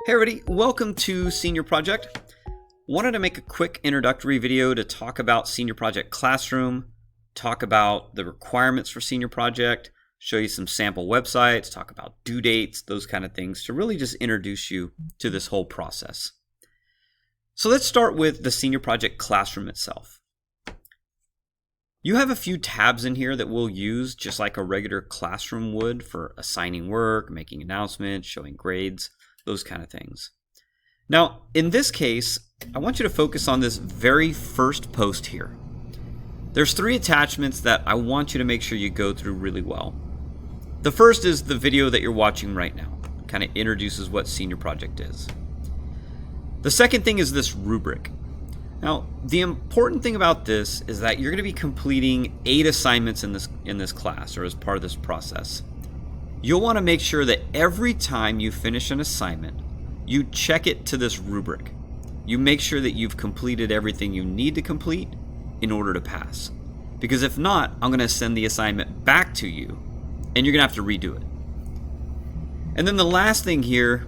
Hey everybody, welcome to Senior Project. Wanted to make a quick introductory video to talk about Senior Project Classroom, talk about the requirements for Senior Project, show you some sample websites, talk about due dates, those kind of things, to really just introduce you to this whole process. So let's start with the Senior Project Classroom itself. You have a few tabs in here that we'll use just like a regular classroom would for assigning work, making announcements, showing grades, those kind of things. Now, in this case, I want you to focus on this very first post here. There's 3 attachments that I want you to make sure you go through really well. The first is the video that you're watching right now. It kind of introduces what Senior Project is. The second thing is this rubric. Now, the important thing about this is that you're going to be completing 8 assignments in this class or as part of this process. You'll want to make sure that every time you finish an assignment, you check it to this rubric. You make sure that you've completed everything you need to complete in order to pass. Because if not, I'm going to send the assignment back to you and you're going to have to redo it. And then the last thing here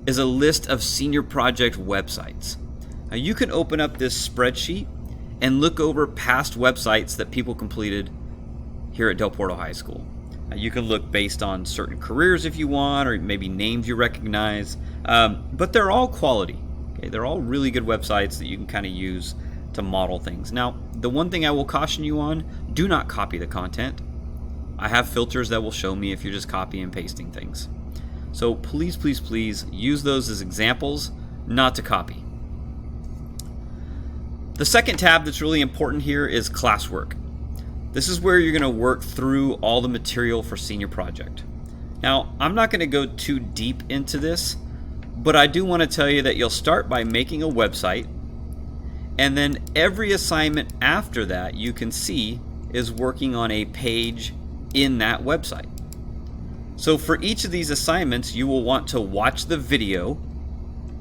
is a list of Senior Project websites. Now you can open up this spreadsheet and look over past websites that people completed here at Del Porto High School. You can look based on certain careers if you want, or maybe names you recognize, but they're all quality. Okay? They're all really good websites that you can kind of use to model things. Now, the one thing I will caution you on, do not copy the content. I have filters that will show me if you're just copying and pasting things. So please, please, please use those as examples, not to copy. The second tab that's really important here is classwork. This is where you're going to work through all the material for Senior Project. Now, I'm not going to go too deep into this, but I do want to tell you that you'll start by making a website, and then every assignment after that you can see is working on a page in that website. So for each of these assignments, you will want to watch the video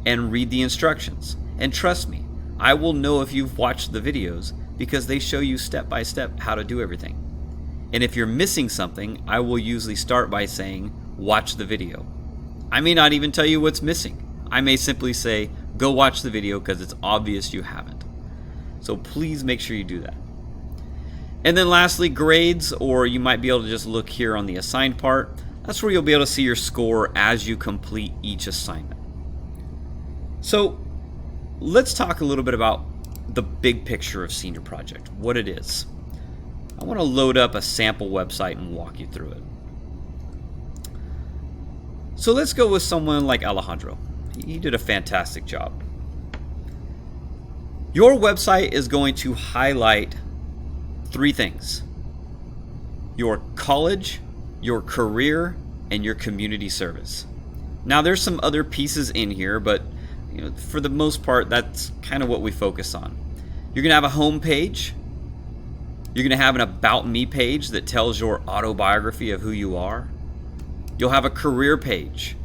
and read the instructions. And trust me, I will know if you've watched the videos because they show you step by step how to do everything. And if you're missing something, I will usually start by saying, watch the video. I may not even tell you what's missing. I may simply say, go watch the video because it's obvious you haven't. So please make sure you do that. And then lastly, grades, or you might be able to just look here on the assigned part. That's where you'll be able to see your score as you complete each assignment. So let's talk a little bit about the big picture of Senior Project, what it is. I want to load up a sample website and walk you through it. So let's go with someone like Alejandro. He did a fantastic job. Your website is going to highlight 3 things: your college, your career, and your community service. Now there's some other pieces in here, but for the most part, that's kind of what we focus on. You're going to have a home page. You're going to have an About Me page that tells your autobiography of who you are. You'll have a career page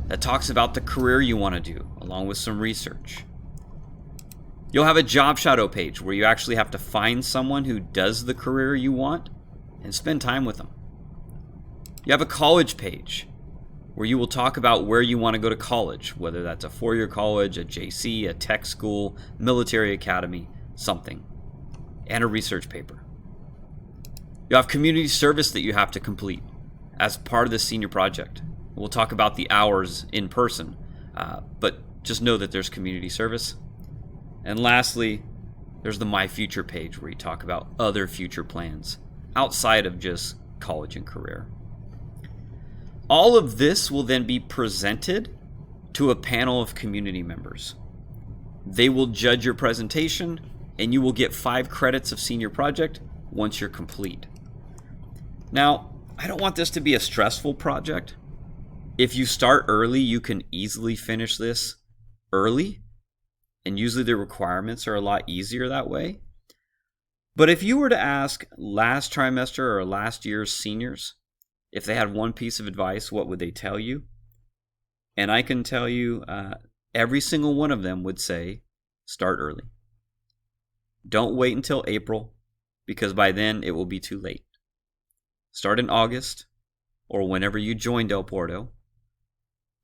that talks about the career you want to do, along with some research. You'll have a job shadow page where you actually have to find someone who does the career you want and spend time with them. You have a college page where you will talk about where you want to go to college, whether that's a 4-year college, a JC, a tech school, military academy, something, and a research paper. You have community service that you have to complete as part of the Senior Project. We'll talk about the hours in person, but just know that there's community service. And lastly, there's the My Future page where you talk about other future plans outside of just college and career. All of this will then be presented to a panel of community members. They will judge your presentation, and you will get 5 credits of Senior Project once you're complete. Now, I don't want this to be a stressful project. If you start early, you can easily finish this early, and usually the requirements are a lot easier that way. But if you were to ask last trimester or last year's seniors, if they had one piece of advice, what would they tell you? And I can tell you, every single one of them would say, start early. Don't wait until April, because by then it will be too late. Start in August, or whenever you join Del Porto,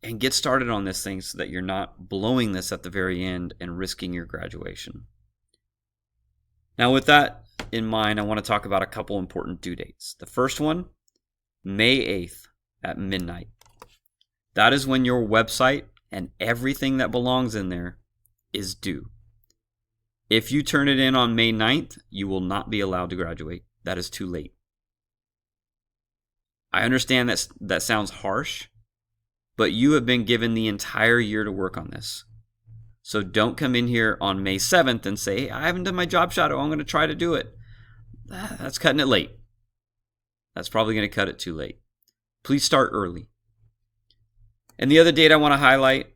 and get started on this thing so that you're not blowing this at the very end and risking your graduation. Now, with that in mind, I want to talk about a couple important due dates. The first one, May 8th at midnight. That is when your website and everything that belongs in there is due. If you turn it in on May 9th, you will not be allowed to graduate. That is too late. I understand that sounds harsh, but you have been given the entire year to work on this. So don't come in here on May 7th and say, hey, I haven't done my job shadow, I'm going to try to do it. That's cutting it late. That's probably going to cut it too late. Please start early. And the other date I want to highlight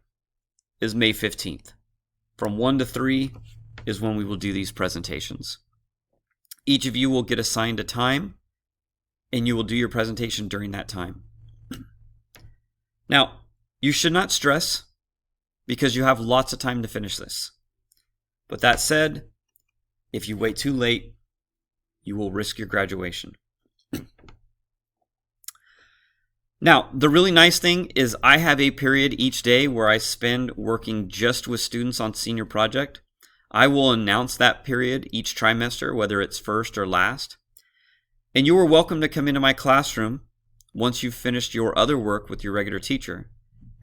is May 15th. From 1 to 3 is when we will do these presentations. Each of you will get assigned a time, and you will do your presentation during that time. Now, you should not stress because you have lots of time to finish this. But that said, if you wait too late, you will risk your graduation. Now, the really nice thing is I have a period each day where I spend working just with students on senior project. I will announce that period each trimester, whether it's first or last. And you are welcome to come into my classroom once you've finished your other work with your regular teacher.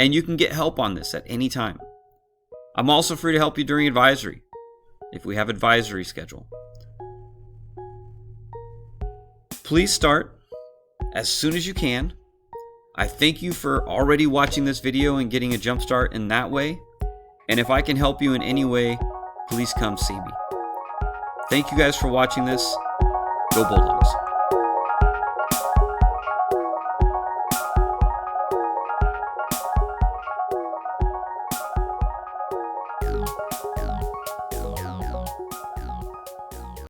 And you can get help on this at any time. I'm also free to help you during advisory, if we have advisory schedule. Please start as soon as you can. I thank you for already watching this video and getting a jump start in that way. And if I can help you in any way, please come see me. Thank you guys for watching this. Go Bulldogs.